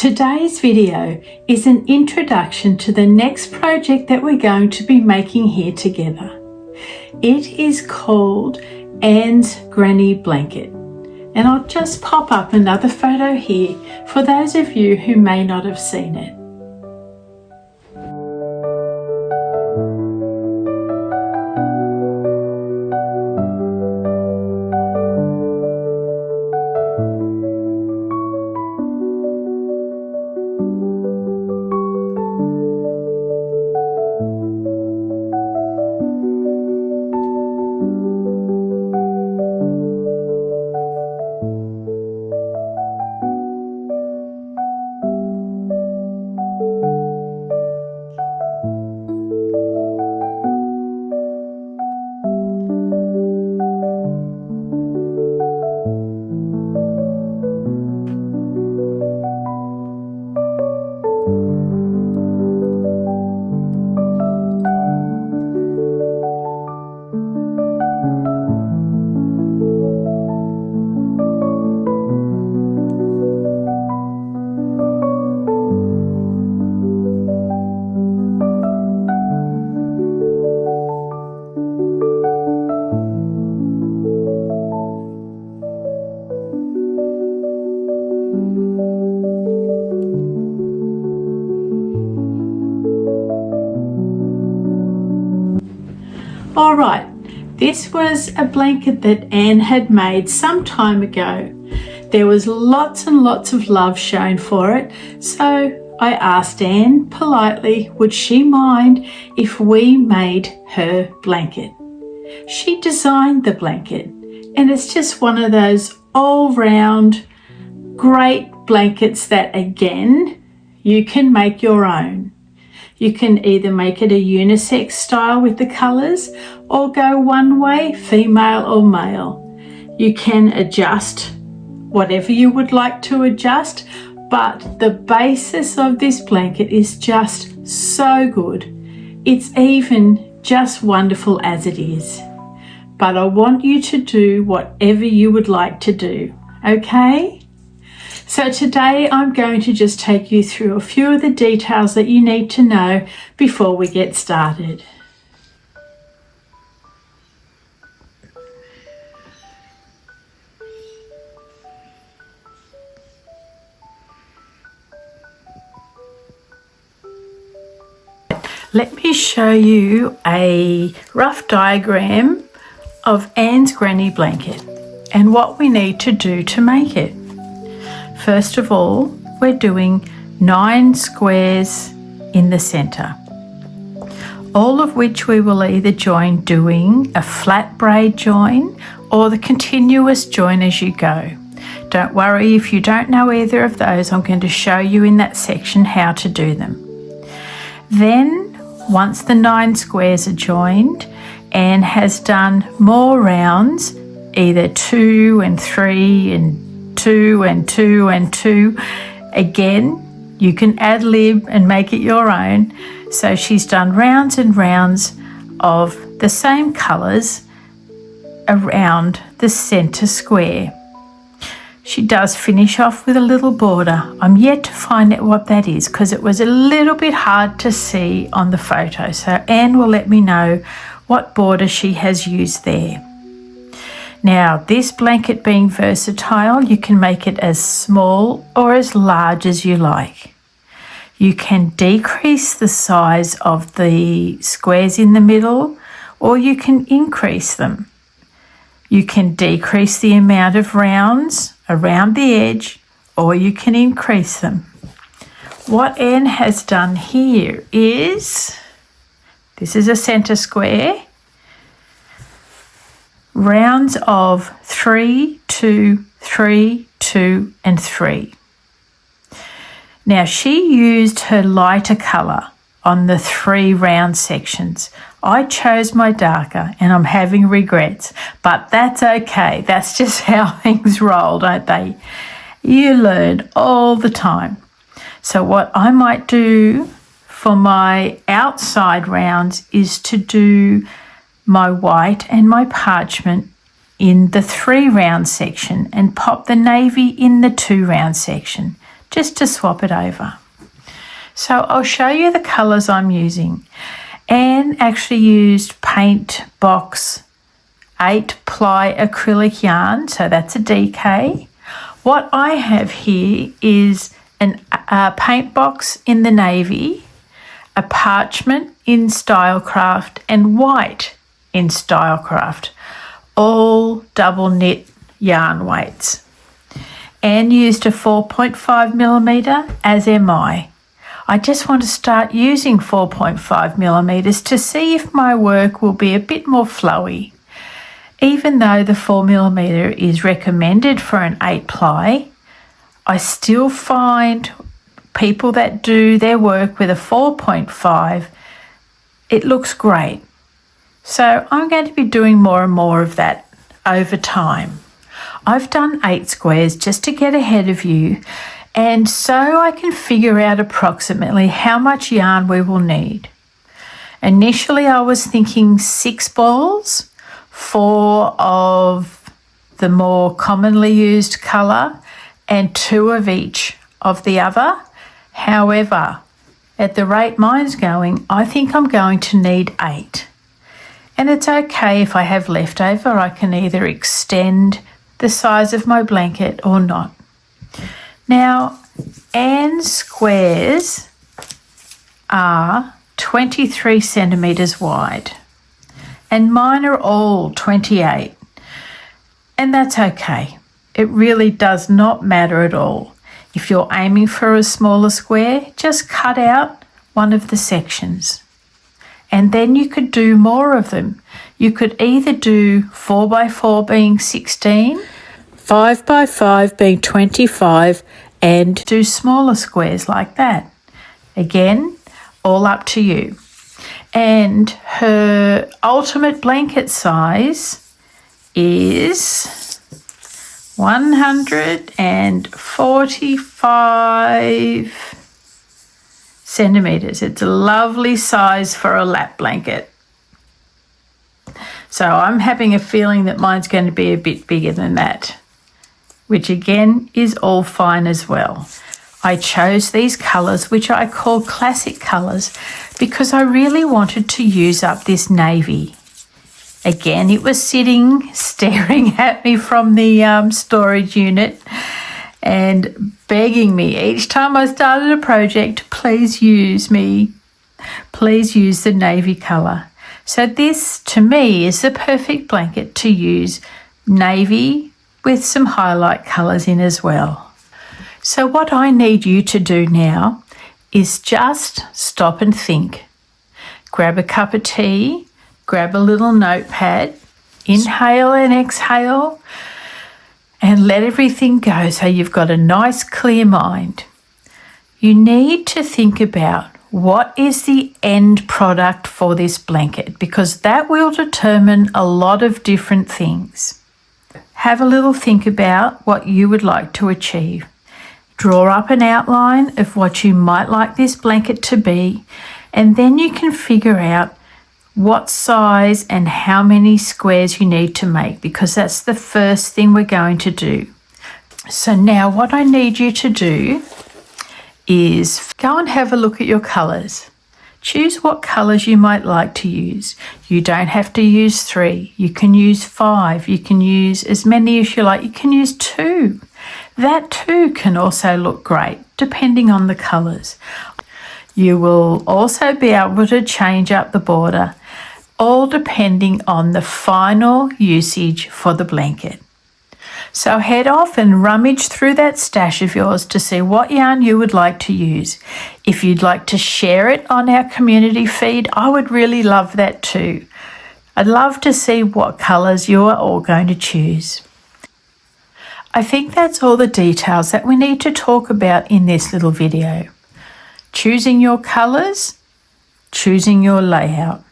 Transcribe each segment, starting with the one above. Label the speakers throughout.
Speaker 1: Today's video is an introduction to the next project that we're going to be making here together. It is called Anne's Granny Blanket, and I'll just pop up another photo here for those of you who may not have seen it. Alright, this was a blanket that Anne had made some time ago. There was lots and lots of love shown for it, so I asked Anne politely would she mind if we made her blanket. She designed the blanket, and it's just one of those all-round great blankets that, again, you can make your own. You can either make it a unisex style with the colours or go one way, female or male. You can adjust whatever you would like to adjust, but the basis of this blanket is just so good. It's even just wonderful as it is. But I want you to do whatever you would like to do, okay? So today I'm going to just take you through a few of the details that you need to know before we get started. Let me show you a rough diagram of Anne's Granny Blanket and what we need to do to make it. First of all, we're doing 9 squares in the centre, all of which we will either join doing a flat braid join or the continuous join as you go. Don't worry if you don't know either of those, I'm going to show you in that section how to do them. Then, once the 9 squares are joined, Anne has done more rounds, either 2 and 3 and 2 and 2 and 2. Again, you can ad lib and make it your own. So she's done rounds and rounds of the same colours around the centre square. She does finish off with a little border. I'm yet to find out what that is because it was a little bit hard to see on the photo. So Anne will let me know what border she has used there. Now, this blanket being versatile, you can make it as small or as large as you like. You can decrease the size of the squares in the middle, or you can increase them. You can decrease the amount of rounds around the edge, or you can increase them. What Anne has done here is, this is a centre square, rounds of 3, 2, 3, 2 and 3. Now she used her lighter colour on the 3 round sections. I chose my darker and I'm having regrets, but that's okay. That's just how things roll, don't they? You learn all the time. So what I might do for my outside rounds is to do my white and my parchment in the 3 round section and pop the navy in the 2 round section. just to swap it over. So I'll show you the colours I'm using. Anne actually used Paint Box 8-ply acrylic yarn, so that's a DK. What I have here is a paint box in the navy, a parchment in Stylecraft, and white in Stylecraft, all double knit yarn weights. Anne used a 4.5mm, as am I. I just want to start using 4.5mm to see if my work will be a bit more flowy. Even though the 4mm is recommended for an 8-ply, I still find people that do their work with a 4.5, it looks great. So I'm going to be doing more and more of that over time. I've done 8 squares just to get ahead of you, and so I can figure out approximately how much yarn we will need. Initially I was thinking 6 balls, 4 of the more commonly used colour and 2 of each of the other. However, at the rate mine's going, I think I'm going to need 8. And it's okay if I have leftover. I can either extend the size of my blanket or not. Now, Anne's squares are 23 centimetres wide, and mine are all 28. And that's okay. It really does not matter at all. If you're aiming for a smaller square, just cut out one of the sections. And then you could do more of them. You could either do 4x4 being 16, 5x5 being 25, and do smaller squares like that. Again, all up to you. And her ultimate blanket size is 145 centimetres. It's a lovely size for a lap blanket. So I'm having a feeling that mine's going to be a bit bigger than that, which again is all fine as well. I chose these colours, which I call classic colours, because I really wanted to use up this navy. Again, it was sitting, staring at me from the storage unit and begging me each time I started a project, please use the navy colour. So this, to me, is the perfect blanket to use navy with some highlight colours in as well. So what I need you to do now is just stop and think. Grab a cup of tea, grab a little notepad, inhale and exhale, and let everything go so you've got a nice clear mind. You need to think about what is the end product for this blanket, because that will determine a lot of different things. Have a little think about what you would like to achieve. Draw up an outline of what you might like this blanket to be, and then you can figure out what size and how many squares you need to make, because that's the first thing we're going to do. So now what I need you to do is go and have a look at your colours. Choose what colours you might like to use. You don't have to use 3. You can use 5. You can use as many as you like. You can use 2. That too can also look great, depending on the colours. You will also be able to change up the border, all depending on the final usage for the blanket. So head off and rummage through that stash of yours to see what yarn you would like to use. If you'd like to share it on our community feed, I would really love that too. I'd love to see what colours you are all going to choose. I think that's all the details that we need to talk about in this little video. Choosing your colours, choosing your layout.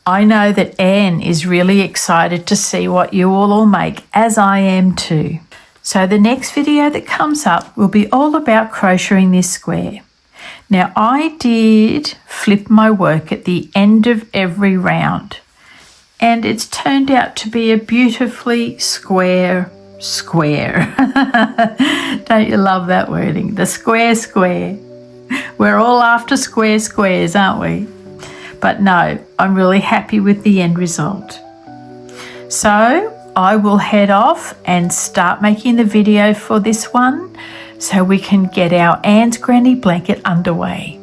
Speaker 1: I know that Anne is really excited to see what you all make, as I am too. So the next video that comes up will be all about crocheting this square. Now I did flip my work at the end of every round, and it's turned out to be a beautifully square square. Don't you love that wording? The square square. We're all after square squares, aren't we? But no, I'm really happy with the end result. So I will head off and start making the video for this one so we can get our Anne's Granny blanket underway.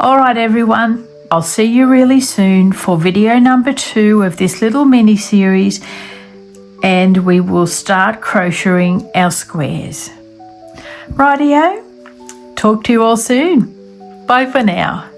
Speaker 1: All right, everyone, I'll see you really soon for video number 2 of this little mini series, and we will start crocheting our squares. Rightio, talk to you all soon. Bye for now.